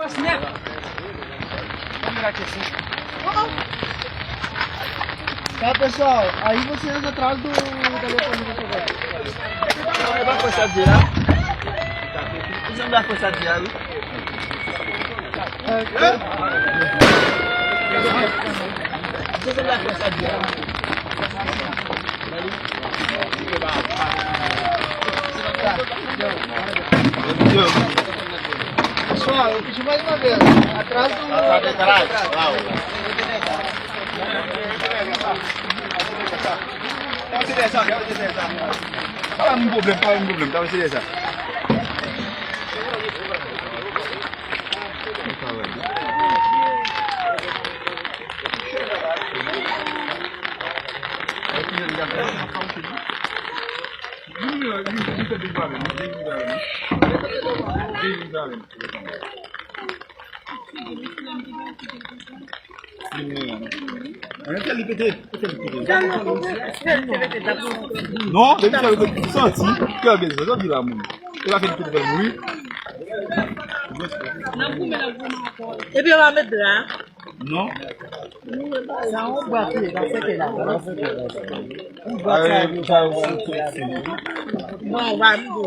Snap. Tá, pessoal, aí vocês atrás do telefone do jogador. Vai começar a virar. Você não vai começar a virar, viu? Você não vai começar a virar. Pessoal, eu pedi mais uma vez. Atrás do. Atrás. Pas un problème, t'as essayé ça. Non, depuis ça veut senti que bien ça dit la moun. Il va faire tout le bruit. Et puis on va mettre là. Non. C'est un boîtier dans ce cas-là. Non, on va mettre.